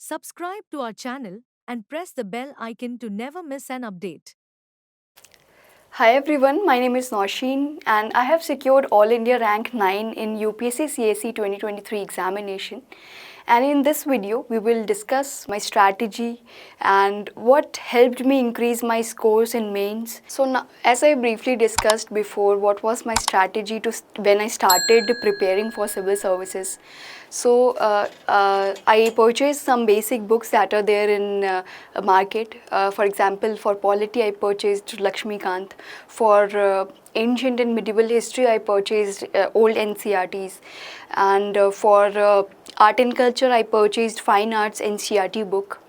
Subscribe to our channel and press the bell icon to never miss an update. Hi everyone, my name is Nausheen and I have secured All India Rank 9 in UPSC CSE 2023 examination. And in this video, we will discuss my strategy and what helped me increase my scores in mains. So now, as I briefly discussed before, what was my strategy to when I started preparing for civil services. So I purchased some basic books that are there in market. For example, for polity, I purchased Lakshmi Kant. For ancient and medieval history, I purchased old NCRTs. And for art and culture, I purchased Fine Arts NCRT book.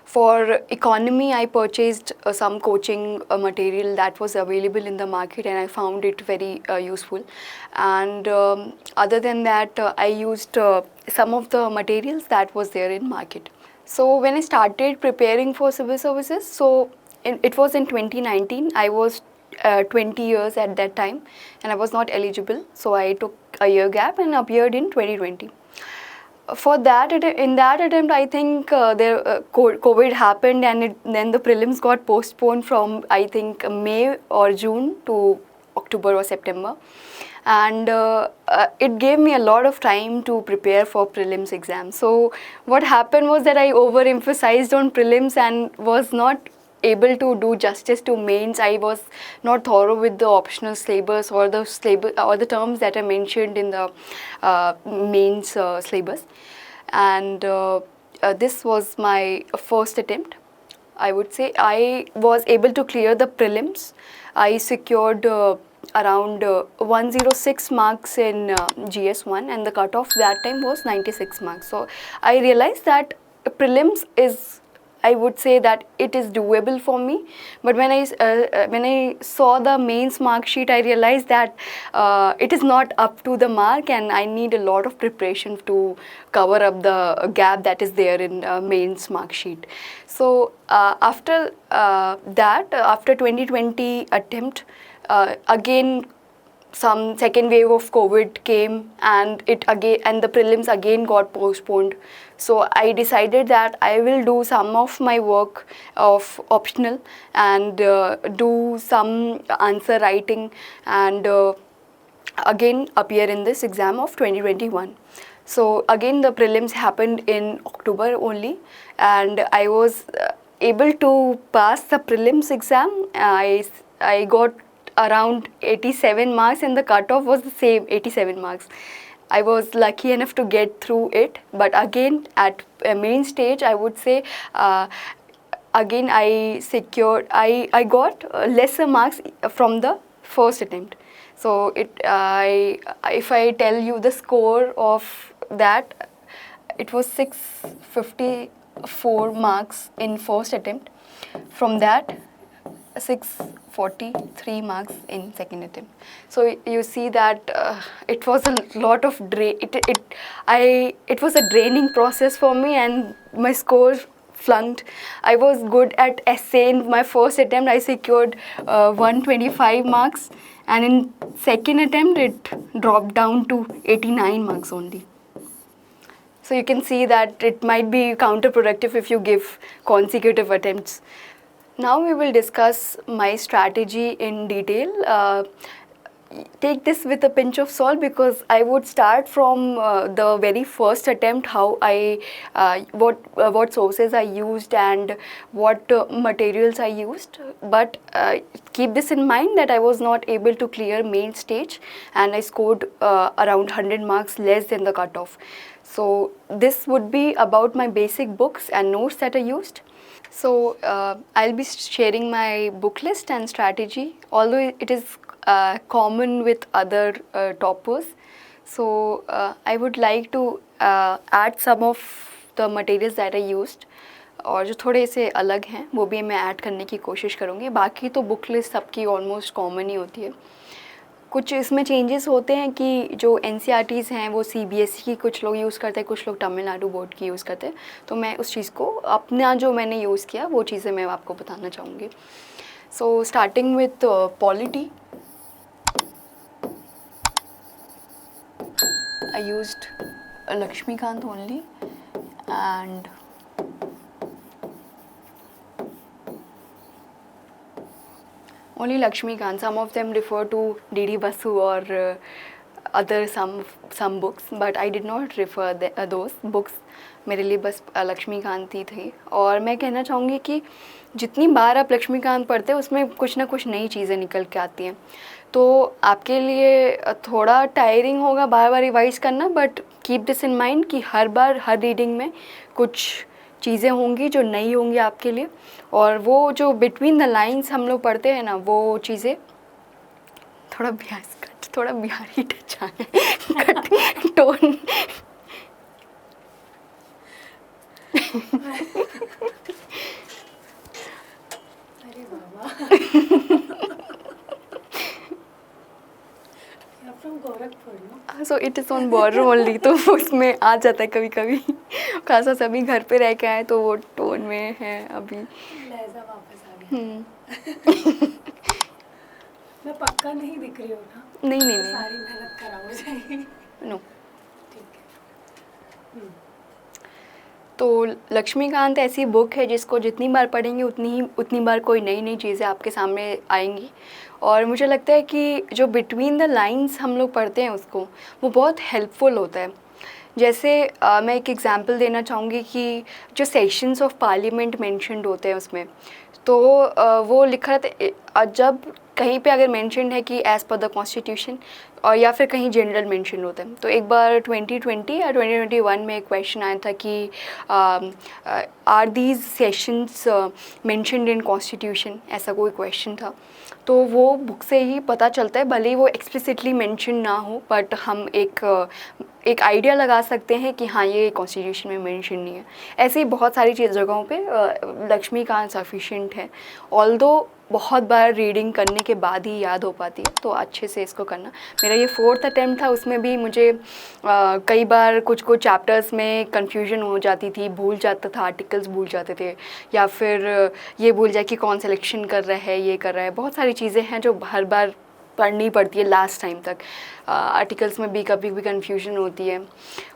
For economy, I purchased some coaching material that was available in the market and I found it very useful. And other than that, I used some of the materials that was there in market. So when I started preparing for civil services, it was in 2019. I was 20 years at that time and I was not eligible. So I took a year gap and appeared in 2020. For that, in that attempt, I think COVID happened and then the prelims got postponed from I think May or June to October or September. And it gave me a lot of time to prepare for prelims exams. So what happened was that I overemphasized on prelims and was not able to do justice to mains. I was not thorough with the optional syllabus or the syllabus or the terms that are mentioned in the mains syllabus. And this was my first attempt. I would say I was able to clear the prelims. I secured around 106 marks in GS1 and the cutoff that time was 96 marks. So I realized that prelims is, I would say that it is doable for me, but when I saw the mains mark sheet, I realized that it is not up to the mark, and I need a lot of preparation to cover up the gap that is there in mains mark sheet. So after that, after 2020 attempt, again some second wave of COVID came and the prelims again got postponed. So I decided that I will do some of my work of optional and do some answer writing and again appear in this exam of 2021. So again the prelims happened in October only and I was able to pass the prelims exam. I got around 87 marks and the cutoff was the same 87 marks. I was lucky enough to get through it, but again at main stage I would say again I got lesser marks from the first attempt. So if I tell you the score of that, it was 654 marks in first attempt. From that 643 marks in second attempt. So you see that it was a lot of it was a draining process for me and my score flunked. I was good at essay in my first attempt. I secured 125 marks and in second attempt it dropped down to 89 marks only. So you can see that it might be counterproductive if you give consecutive attempts. Now we will discuss my strategy in detail. Take this with a pinch of salt because I would start from the very first attempt, how what sources I used and what materials I used. But keep this in mind that I was not able to clear main stage and I scored around 100 marks less than the cutoff. So this would be about my basic books and notes that I used. So I'll be sharing my book list and strategy, although it is common with other toppers. So I would like to add some of the materials that I used और जो थोड़े से अलग हैं वो भी मैं add करने की कोशिश करूँगी. बाकी तो बुक लिस्ट सबकी ऑलमोस्ट कॉमन ही होती है. कुछ इसमें चेंजेस होते हैं कि जो NCRTs हैं वो CBSE की कुछ लोग यूज़ करते हैं, कुछ लोग तमिलनाडु बोर्ड की यूज़ करते हैं. तो मैं उस चीज़ को अपना जो मैंने यूज़ किया वो चीज़ें मैं आपको बताना चाहूँगी. So starting with polity, I used Lakshmi Kant only and Only Lakshmikant. Some of them refer to D.D. Basu or other some books, but I did not refer those books. मेरे लिए बस लक्ष्मीकांत ही थी. और मैं कहना चाहूँगी कि जितनी बार आप लक्ष्मीकांत पढ़ते हैं उसमें कुछ ना कुछ नई चीज़ें निकल के आती हैं. तो आपके लिए थोड़ा टायरिंग होगा बार बार रिवाइज़ करना, but keep this in mind कि हर बार हर रीडिंग में कुछ चीज़ें होंगी जो नई होंगी आपके लिए. और वो जो बिटवीन द लाइंस हम लोग पढ़ते हैं ना, वो चीज़ें थोड़ा बिहारी टच आया टोन. अरे बाबा फ्रॉम गोरखपुर ना. So it is on border only, तो उसमें आ जाता है कभी कभी. खासा सभी घर पे रह के आए तो वो टोन में है अभी. लहजा वापस आ गया. मैं पक्का नहीं दिख रही हूँ ना. नहीं. सारी मेहनत खराब हो जाएगी. नो. ठीक है. तो लक्ष्मीकांत ऐसी बुक है जिसको जितनी बार पढ़ेंगे उतनी बार कोई नई चीज़ें आपके सामने आएंगी. और मुझे लगता है कि जो बिटवीन द लाइंस हम लोग पढ़ते हैं उसको, वो बहुत हेल्पफुल होता है. जैसे मैं एक एग्जांपल देना चाहूँगी कि जो सेशंस ऑफ पार्लियामेंट मेंशन्ड होते हैं उसमें, तो वो लिखा रहता है जब कहीं पे अगर मेंशन्ड है कि एज़ पर द कॉन्स्टिट्यूशन, और या फिर कहीं जनरल मेंशन होता है. तो एक बार 2020 या 2021 में एक क्वेश्चन आया था कि are these sessions mentioned in constitution, ऐसा कोई क्वेश्चन था. तो वो बुक से ही पता चलता है, भले ही वो एक्सप्लिसिटली मेंशन ना हो, बट हम एक आइडिया लगा सकते हैं कि हाँ ये कॉन्स्टिट्यूशन में मेंशन नहीं है. ऐसे ही बहुत सारी जगहों पे लक्ष्मीकांत सफिशिएंट है. ऑल्दो बहुत बार रीडिंग करने के बाद ही याद हो पाती है, तो अच्छे से इसको करना. मेरा ये 4th अटैम्प्ट था, उसमें भी मुझे कई बार कुछ चैप्टर्स में कन्फ्यूजन हो जाती थी, भूल जाता था, आर्टिकल्स भूल जाते थे, या फिर ये भूल जाए कि कौन सिलेक्शन कर रहा है, ये कर रहा है. बहुत सारी चीज़ें हैं जो हर बार पढ़नी पड़ती है लास्ट टाइम तक. आर्टिकल्स में भी कभी भी कन्फ्यूजन होती है.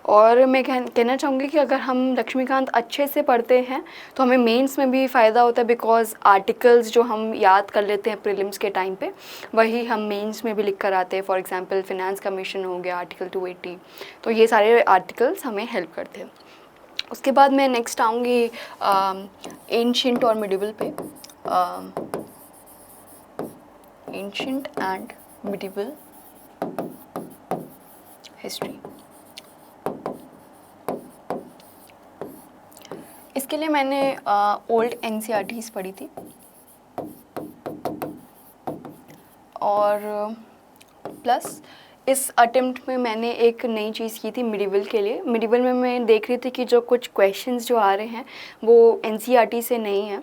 और मैं कहना चाहूँगी कि अगर हम लक्ष्मीकांत अच्छे से पढ़ते हैं तो हमें मेंस में भी फ़ायदा होता है, बिकॉज आर्टिकल्स जो हम याद कर लेते हैं प्रीलिम्स के टाइम पे, वही हम मेंस में भी लिख कर आते हैं. फॉर एग्जांपल फिनेंस कमीशन हो गया, आर्टिकल 280, तो ये सारे आर्टिकल्स हमें हेल्प करते हैं. उसके बाद मैं नेक्स्ट आऊँगी एंशिएंट और मिडिवल पे. Ancient and medieval history. इसके लिए मैंने ओल्ड NCERTs पढ़ी थी. और प्लस इस अटेम्प्ट में मैंने एक नई चीज़ की थी मिडिवल के लिए. मिडिवल में मैं देख रही थी कि जो कुछ क्वेश्चंस जो आ रहे हैं वो NCERT से नहीं हैं,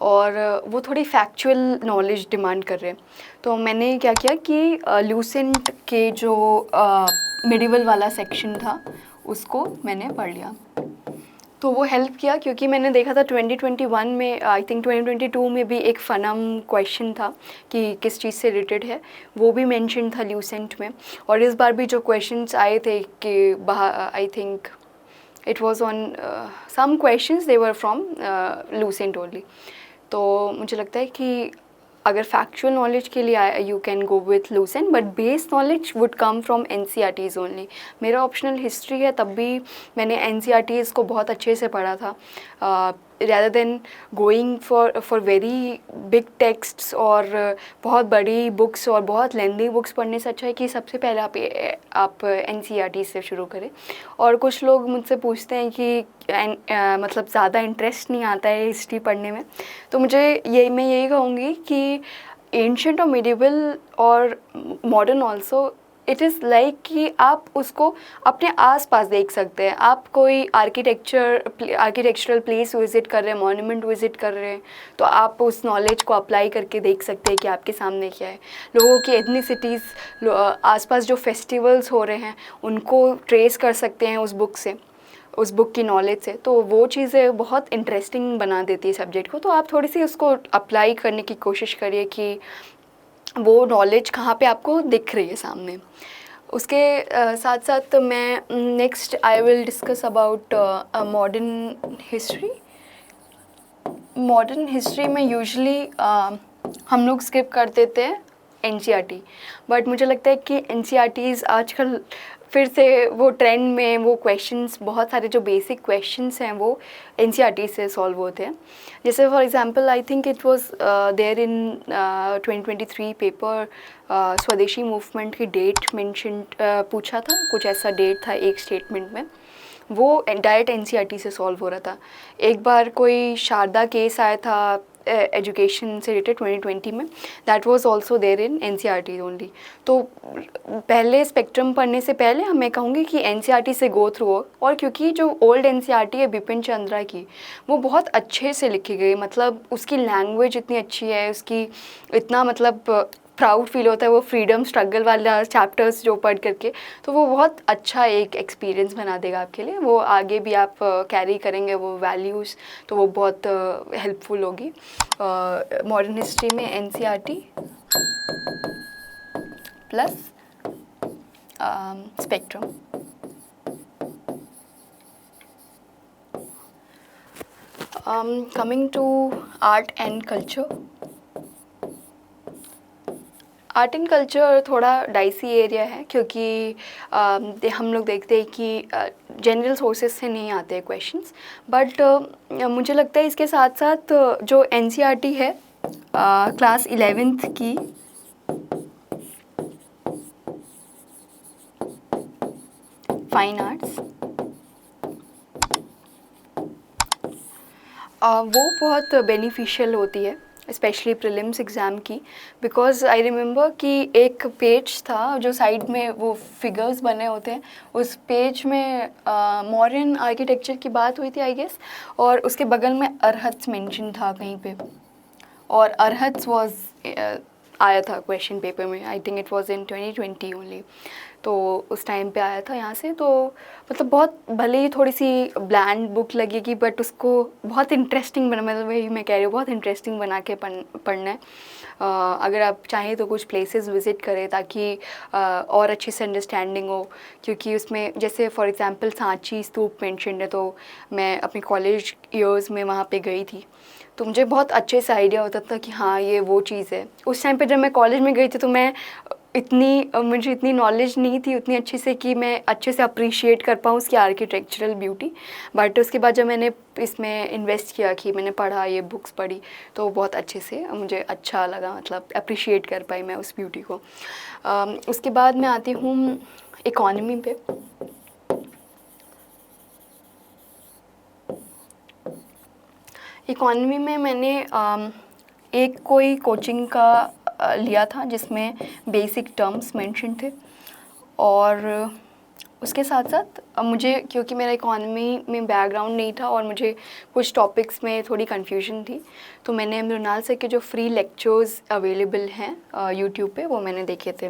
और वो थोड़ी फैक्चुअल नॉलेज डिमांड कर रहे हैं. तो मैंने क्या किया कि लूसेंट के जो मिडिवल वाला सेक्शन था उसको मैंने पढ़ लिया. तो वो हेल्प किया, क्योंकि मैंने देखा था 2021 में, आई थिंक 2022 में भी एक फ़नम क्वेश्चन था कि किस चीज़ से रिलेटेड है, वो भी मेंशन था ल्यूसेंट में. और इस बार भी जो क्वेश्चंस आए थे कि I think it was on some questions they were from Lucent only. तो मुझे लगता है कि अगर फैक्चुअल नॉलेज के लिए you can go with Lucent, but base knowledge would come from NCERTs only. मेरा ऑप्शनल हिस्ट्री है, तब भी मैंने NCERTs को बहुत अच्छे से पढ़ा था. rather than going for very big texts और बहुत बड़ी बुक्स और बहुत लेंदी बुक्स पढ़ने से अच्छा है कि सबसे पहले आप NCERT से शुरू करें. और कुछ लोग मुझसे पूछते हैं कि मतलब ज़्यादा इंटरेस्ट नहीं आता है हिस्ट्री पढ़ने में, तो मैं यही कहूँगी कि एंशिएंट और मिडिवल और modern also, it is like कि आप उसको अपने आसपास देख सकते हैं. आप कोई आर्किटेक्चरल प्लेस विज़िट कर रहे हैं, मॉन्यूमेंट विज़िट कर रहे हैं, तो आप उस नॉलेज को अप्लाई करके देख सकते हैं कि आपके सामने क्या है. लोगों की एथनिसिटीज़, आसपास जो फेस्टिवल्स हो रहे हैं, उनको ट्रेस कर सकते हैं उस बुक की नॉलेज से. तो वो चीज़ें बहुत इंटरेस्टिंग बना देती है सब्जेक्ट को. तो आप थोड़ी सी उसको अप्लाई करने की कोशिश करिए कि वो नॉलेज कहाँ पे आपको दिख रही है सामने. उसके साथ साथ मैं next I will discuss about modern history. Modern history में यूजुअली हम लोग स्किप कर देते हैं NCERT, बट मुझे लगता है कि NCERTs आजकल फिर से वो ट्रेंड में, वो क्वेश्चंस, बहुत सारे जो बेसिक क्वेश्चंस हैं वो NCERT से सॉल्व होते हैं. जैसे for example I think it was there in 2023 paper, Swadeshi movement की डेट मेंशन पूछा था, कुछ ऐसा डेट था एक स्टेटमेंट में, वो डायरेक्ट NCERT से सॉल्व हो रहा था. एक बार कोई शारदा केस आया था एजुकेशन से रिलेटेड 2020 में, that was also there in NCERT only. तो पहले स्पेक्ट्रम पढ़ने से पहले मैं कहूँगी कि NCERT से गो थ्रू हो. और क्योंकि जो ओल्ड NCERT है बिपिन चंद्रा की, वो बहुत अच्छे से लिखी गई, मतलब उसकी लैंग्वेज इतनी अच्छी है, उसकी इतना मतलब प्राउड फील होता है वो फ्रीडम स्ट्रगल वाला चैप्टर्स जो पढ़ करके. तो वो बहुत अच्छा एक एक्सपीरियंस बना देगा आपके लिए, वो आगे भी आप कैरी करेंगे वो वैल्यूज़, तो वो बहुत हेल्पफुल होगी. मॉडर्न हिस्ट्री में NCERT plus spectrum. Coming to art and culture. Art and culture थोड़ा डाइसी एरिया है, क्योंकि हम लोग देखते हैं कि जनरल सोर्सेज से नहीं आते हैं क्वेश्चंस, बट मुझे लगता है इसके साथ साथ जो NCERT है क्लास 11th की, फाइन आर्ट्स, वो बहुत बेनिफिशियल होती है, स्पेशली प्रीलिम्स एग्ज़ाम की. बिकॉज आई रिमेंबर कि एक पेज था जो साइड में वो फिगर्स बने होते हैं, उस पेज में मॉडर्न आर्किटेक्चर की बात हुई थी आई गेस, और उसके बगल में अरहत्स मेंशन था कहीं पे, और अरहत्स वाज आया था क्वेश्चन पेपर में. आई think it was in 2020 only. तो उस टाइम पे आया था यहाँ से. तो मतलब बहुत, भले ही थोड़ी सी ब्लैंड बुक लगेगी, बट उसको बहुत इंटरेस्टिंग बना, मतलब वही मैं कह रही हूँ, बहुत इंटरेस्टिंग बना के पढ़ना है. अगर आप चाहें तो कुछ प्लेसेस विज़िट करें ताकि और अच्छे से अंडरस्टैंडिंग हो. क्योंकि उसमें जैसे for example Sanchi stupa mentioned है, तो मैं अपने कॉलेज ईयर्स में वहाँ पे गई थी, तो मुझे बहुत अच्छे से आइडिया होता था कि हाँ ये वो चीज़ है. उस टाइम पे जब मैं कॉलेज में गई थी तो मैं मुझे इतनी नॉलेज नहीं थी उतनी अच्छे से कि मैं अच्छे से अप्रिशिएट कर पाऊँ उसकी आर्किटेक्चरल ब्यूटी. बट उसके बाद जब मैंने इसमें इन्वेस्ट किया, कि मैंने पढ़ा, ये बुक्स पढ़ी, तो बहुत अच्छे से मुझे अच्छा लगा, मतलब अप्रिशिएट कर पाई मैं उस ब्यूटी को. उसके बाद मैं आती हूँ इकॉनमी पे. इकॉनमी में मैंने एक कोई कोचिंग का लिया था जिसमें बेसिक टर्म्स मेंशन थे, और उसके साथ साथ मुझे, क्योंकि मेरा इकॉनमी में बैकग्राउंड नहीं था और मुझे कुछ टॉपिक्स में थोड़ी कन्फ्यूजन थी, तो मैंने मृणाल सर के जो फ्री लेक्चर्स अवेलेबल हैं यूट्यूब पे, वो मैंने देखे थे.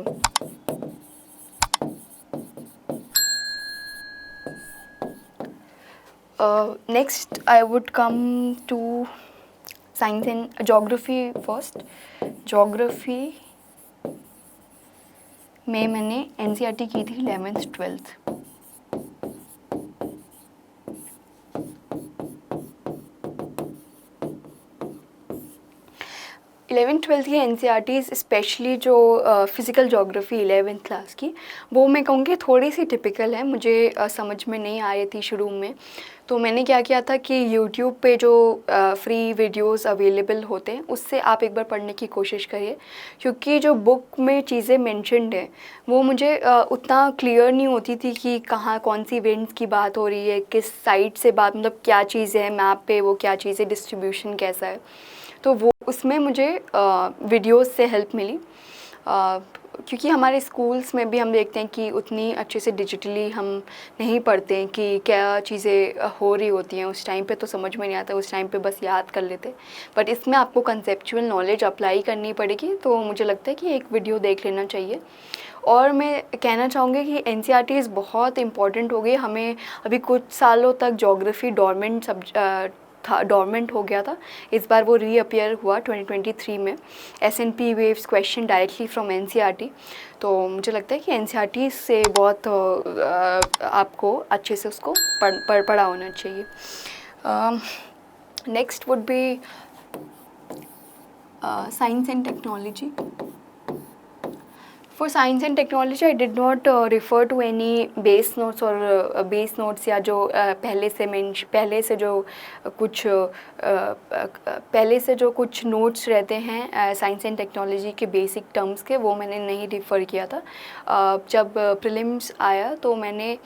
Next I would come to science and geography first. Geography में मैंने NCERT की थी 11th 12th. 11th 12th की NCERTs स्पेशली जो फ़िज़िकल जोग्राफ़ी 11th क्लास की, वो मैं कहूँगी थोड़ी सी टिपिकल है, मुझे समझ में नहीं आ रही थी शुरू में. तो मैंने क्या किया था कि यूट्यूब पे जो फ्री वीडियोस अवेलेबल होते हैं उससे आप एक बार पढ़ने की कोशिश करिए, क्योंकि जो बुक में चीज़ें मेंशन्ड हैं वो मुझे उतना क्लियर नहीं होती थी कि कहाँ कौन सी इवेंट्स की बात हो रही है, किस साइट से बात, मतलब क्या चीज़ है मैप पे, वो क्या चीज़ है, डिस्ट्रीब्यूशन कैसा है. तो वो उसमें मुझे वीडियोस से हेल्प मिली, क्योंकि हमारे स्कूल्स में भी हम देखते हैं कि उतनी अच्छे से डिजिटली हम नहीं पढ़ते हैं कि क्या चीज़ें हो रही होती हैं. उस टाइम पे तो समझ में नहीं आता, उस टाइम पे बस याद कर लेते, बट इसमें आपको कंसेप्चुअल नॉलेज अप्लाई करनी पड़ेगी. तो मुझे लगता है कि एक वीडियो देख लेना चाहिए. और मैं कहना चाहूँगी कि NCERTs बहुत इंपॉर्टेंट हो गई. हमें अभी कुछ सालों तक जोग्राफ़ी डॉर्मेंट हो गया था, इस बार वो रीअपियर हुआ 2023 में. SNP waves question directly from NCERT. तो मुझे लगता है कि NCERT से बहुत आपको अच्छे से उसको पढ़ा होना चाहिए. Next would be science and technology. For science and technology, I did not refer to any base notes or base notes या जो पहले से जो कुछ notes रहते हैं science and technology के basic terms के, वो मैंने नहीं refer किया था. जब prelims आया तो मैंने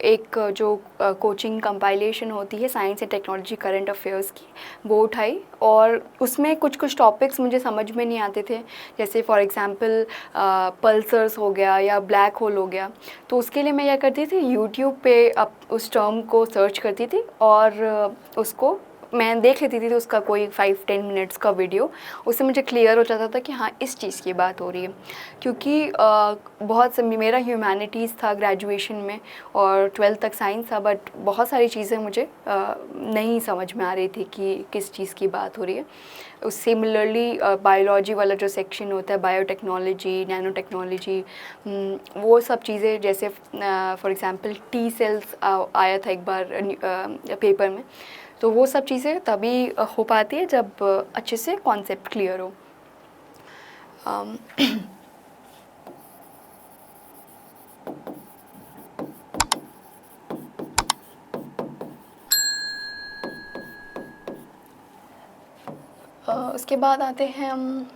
एक जो कोचिंग कंपाइलेशन होती है science and technology current affairs की, वो उठाई और उसमें कुछ कुछ टॉपिक्स मुझे समझ में नहीं आते थे. जैसे फॉर एग्जांपल पल्सर्स हो गया या ब्लैक होल हो गया. तो उसके लिए मैं क्या करती थी, यूट्यूब पे उस टर्म को सर्च करती थी और उसको मैं देख लेती थी. तो उसका कोई 5-10 मिनट्स का वीडियो, उससे मुझे क्लियर हो जाता था कि हाँ इस चीज़ की बात हो रही है. क्योंकि बहुत मेरा ह्यूमैनिटीज़ था ग्रेजुएशन में और 12th तक साइंस था, बट बहुत सारी चीज़ें मुझे नहीं समझ में आ रही थी कि किस चीज़ की बात हो रही है. सिमिलरली बायोलॉजी वाला जो सेक्शन होता है, बायोटेक्नोलॉजी, नैनो टेक्नोलॉजी, वो सब चीज़ें, जैसे फॉर एग्जांपल टी सेल्स आया था एक बार पेपर में. तो वो सब चीज़ें तभी हो पाती है जब अच्छे से कॉन्सेप्ट क्लियर हो. उसके बाद आते हैं हम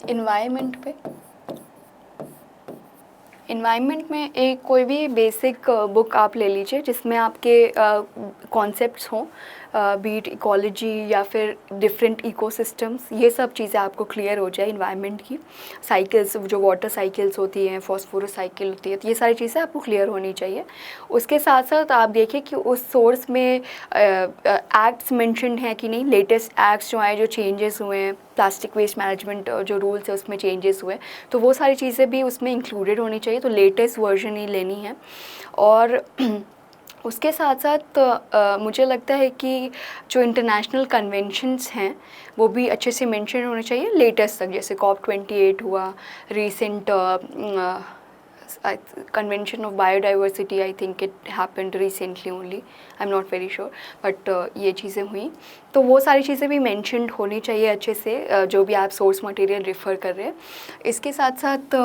इन्वायरमेंट पे. इन्वायरमेंट में एक कोई भी बेसिक बुक आप ले लीजिए जिसमें आपके कॉन्सेप्ट्स हों, बीट इकोलॉजी या फिर डिफरेंट इकोसिस्टम्स, ये सब चीज़ें आपको क्लियर हो जाए. इन्वायरमेंट की साइकिल्स, जो वाटर साइकिल्स होती हैं, फॉस्फोरस साइकिल होती है, तो ये सारी चीज़ें आपको क्लियर होनी चाहिए. उसके साथ साथ आप देखिए कि उस सोर्स में एक्ट्स मेंशन्ड हैं कि नहीं, लेटेस्ट एक्ट्स जो आए, जो चेंजेस हुए हैं, प्लास्टिक वेस्ट मैनेजमेंट जो रूल्स है उसमें चेंजेस हुए, तो वो सारी चीज़ें भी उसमें इंक्लूडेड होनी चाहिए. तो लेटेस्ट वर्जन ही लेनी है. और उसके साथ साथ मुझे लगता है कि जो इंटरनेशनल कन्वेंशंस हैं वो भी अच्छे से मेंशन होने चाहिए लेटेस्ट तक. जैसे COP28 हुआ, recent convention of biodiversity, I think it happened recently only, I am not very sure, but ये चीज़ें हुई. तो वो सारी चीज़ें भी मेंशन्ड होनी चाहिए अच्छे से, जो भी आप सोर्स मटेरियल रेफ़र कर रहे हैं. इसके साथ साथ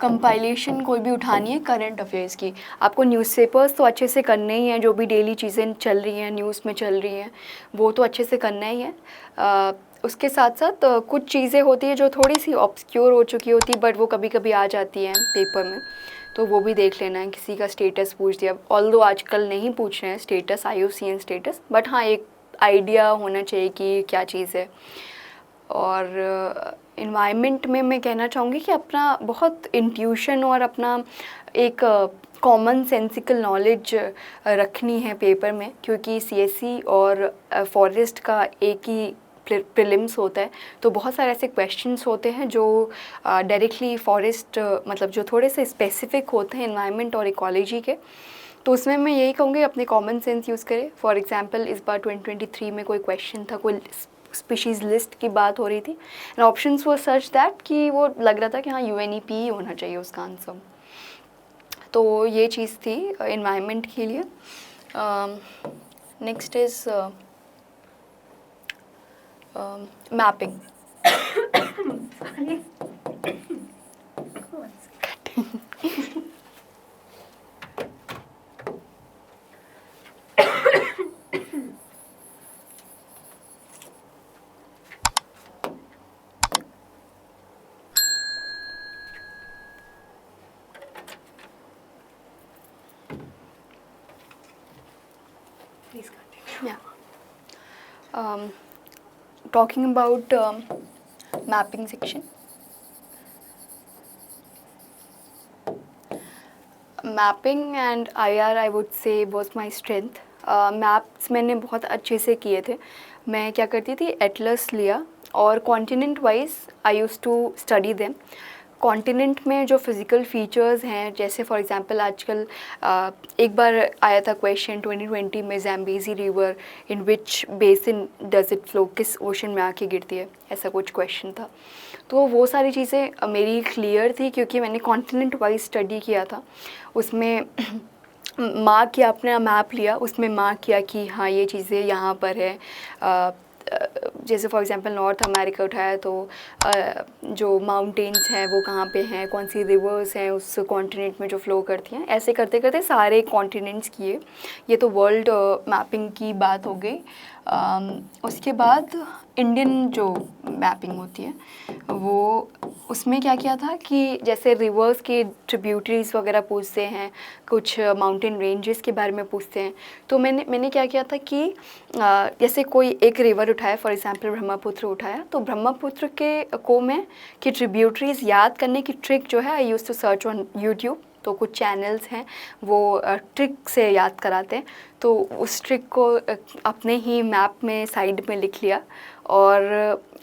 कंपाइलेशन कोई भी उठानी है करंट अफेयर्स की, आपको न्यूज़पेपर्स तो अच्छे से करने ही हैं. जो भी डेली चीज़ें चल रही हैं, न्यूज़ में चल रही हैं, वो तो अच्छे से करना ही है. उसके साथ साथ कुछ चीज़ें होती हैं जो थोड़ी सी ऑब्सक्योर हो चुकी होती, बट वो कभी कभी आ जाती हैं पेपर में, तो वो भी देख लेना है. किसी का स्टेटस पूछ दिया, ऑल्दो आजकल नहीं पूछ रहे हैं स्टेटस, IUCN स्टेटस, बट हाँ एक आइडिया होना चाहिए कि क्या चीज़ है. और इन्वायरमेंट में मैं कहना चाहूँगी कि अपना बहुत इंट्यूशन और अपना एक कॉमन सेंसिकल नॉलेज रखनी है पेपर में, क्योंकि CSE और फॉरेस्ट का एक ही प्रीलिम्स होता है. तो बहुत सारे ऐसे क्वेश्चंस होते हैं जो डायरेक्टली फॉरेस्ट, मतलब जो थोड़े से स्पेसिफिक होते हैं एनवायरनमेंट और इकोलॉजी के. तो उसमें मैं यही कहूँगी अपने कॉमन सेंस यूज़ करें. फॉर एग्जांपल इस बार 2023 में कोई क्वेश्चन था, कोई स्पीशीज़ लिस्ट की बात हो रही थी, एंड ऑप्शंस वो सच दैट कि वो लग रहा था कि हाँ UNEP ही होना चाहिए उसका आंसर. तो ये चीज़ थी एनवायरनमेंट के लिए. Next is mapping. Please continue. Yeah. Talking about mapping section. Mapping and IR I would say was my strength. Maps मैंने बहुत अच्छे से किए थे. मैं क्या करती थी, एटलस लिया और continent wise I use to study them. Continent में जो फिज़िकल फीचर्स हैं, जैसे फॉर एग्जांपल आजकल एक बार आया था क्वेश्चन 2020 में, Zambezi river in which basin does it flow, किस ओशन में आके गिरती है, ऐसा कुछ क्वेश्चन था. तो वो सारी चीज़ें मेरी क्लियर थी क्योंकि मैंने कॉन्टिनेंट वाइज स्टडी किया था. उसमें मार्क किया, अपना मैप लिया, उसमें मार्क किया कि हाँ ये चीज़ें यहाँ पर है। जैसे फॉर एग्जांपल नॉर्थ अमेरिका उठाया तो जो माउंटेन्स हैं वो कहाँ पे हैं, कौन सी रिवर्स हैं उस कॉन्टिनेंट में जो फ़्लो करती हैं, ऐसे करते करते सारे कॉन्टिनेंट्स किए। ये तो वर्ल्ड मैपिंग की बात हो गई। उसके बाद इंडियन जो मैपिंग होती है वो, उसमें क्या किया था कि जैसे रिवर्स के ट्रिब्यूटरीज वगैरह पूछते हैं, कुछ माउंटेन रेंजेस के बारे में पूछते हैं, तो मैंने क्या किया था कि जैसे कोई एक रिवर उठाया, फॉर एग्जांपल ब्रह्मपुत्र उठाया, तो ब्रह्मपुत्र के मैं कि ट्रिब्यूटरीज याद करने की ट्रिक जो है, I use to search on YouTube. तो कुछ चैनल्स हैं वो ट्रिक से याद कराते हैं, तो उस ट्रिक को अपने ही मैप में साइड में लिख लिया। और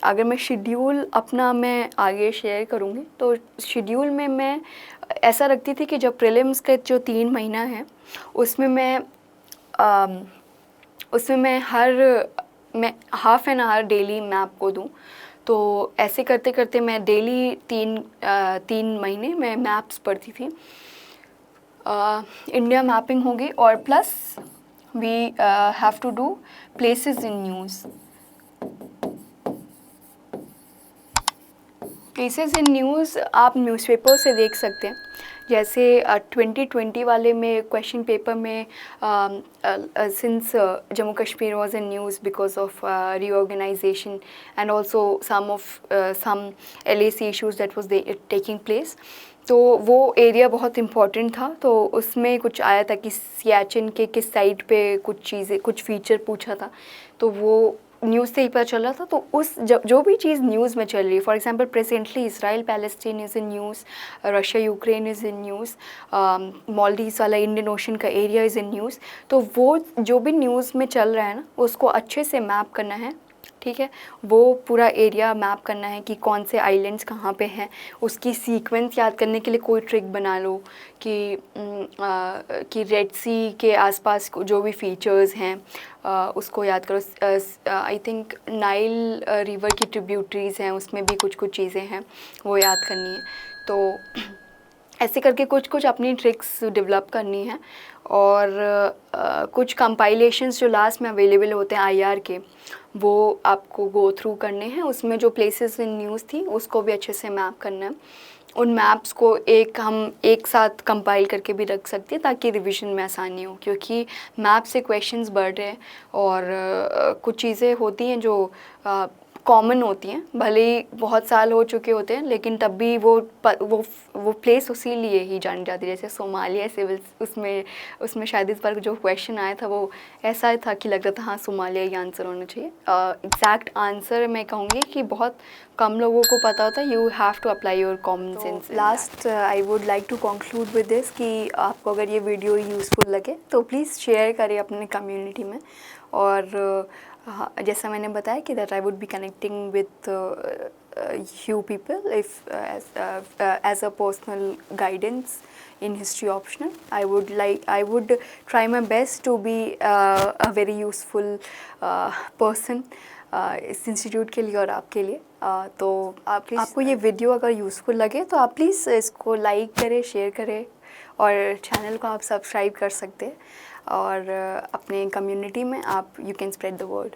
अगर मैं शेड्यूल अपना मैं आगे शेयर करूँगी, तो शेड्यूल में मैं ऐसा रखती थी कि जब प्रीलिम्स के जो 3 महीना है उसमें मैं half an hour daily map को दूँ। तो ऐसे करते करते मैं डेली 3 महीने मैं मैप्स पढ़ती थी। इंडिया मैपिंग होगी, और plus we have to do places in news. Places in news आप न्यूज़पेपर से देख सकते हैं। जैसे 2020 वाले में क्वेश्चन पेपर में since Jammu Kashmir was in news because of reorganisation and also some LAC issues that was taking place, तो वो एरिया बहुत इम्पॉर्टेंट था। तो उसमें कुछ आया था कि सियाचिन के किस साइड पे कुछ फीचर पूछा था, तो वो न्यूज़ से ही पता चल रहा था। तो उस जो भी चीज़ न्यूज़ में चल रही है, for example presently Israel Palestine is in news, Russia Ukraine is in news, Maldives वाला इंडियन ओशन का एरिया इज़ इन न्यूज़, तो वो जो भी न्यूज़ में चल रहा है ना, उसको अच्छे से मैप करना है, ठीक है। वो पूरा एरिया मैप करना है कि कौन से आइलैंड्स कहाँ पे हैं, उसकी सीक्वेंस याद करने के लिए कोई ट्रिक बना लो कि रेड सी के आसपास जो भी फीचर्स हैं उसको याद करो। आई थिंक नाइल रिवर की ट्रिब्यूटरीज़ हैं, उसमें भी कुछ कुछ चीज़ें हैं वो याद करनी है। तो ऐसे करके कुछ अपनी ट्रिक्स डेवलप करनी है। और कुछ कंपाइलेशंस जो लास्ट में अवेलेबल होते हैं IR के, वो आपको गो थ्रू करने हैं। उसमें जो प्लेसेस इन न्यूज़ थी उसको भी अच्छे से मैप करना है। उन मैप्स को हम एक साथ कंपाइल करके भी रख सकते हैं ताकि रिवीजन में आसानी हो, क्योंकि मैप से क्वेश्चंस बढ़ रहे हैं और कुछ चीज़ें होती हैं जो कॉमन होती हैं, भले ही बहुत साल हो चुके होते हैं, लेकिन तब भी वो प्लेस उसी लिए ही जानी जाती है। जैसे सोमालिया सिविल, उसमें शायद इस बार जो क्वेश्चन आया था वो ऐसा था कि लग रहा था हाँ सोमालिया ही आंसर होना चाहिए। एग्जैक्ट आंसर मैं कहूँगी कि बहुत कम लोगों को पता होता है। You have to apply your common sense. Last I would like to conclude with this कि आपको अगर ये वीडियो यूज़फुल लगे तो प्लीज़ शेयर करें अपने कम्युनिटी में। और जैसा मैंने बताया कि that I would be connecting with you people if as a personal guidance in history optional. I would try my best to be a very useful person इस इंस्टीट्यूट के लिए और आपके लिए। तो आपको ये वीडियो अगर यूज़फुल लगे तो आप प्लीज़ इसको लाइक करें, शेयर करें, और चैनल को आप सब्सक्राइब कर सकते हैं, और अपने कम्युनिटी में आप you can spread the word.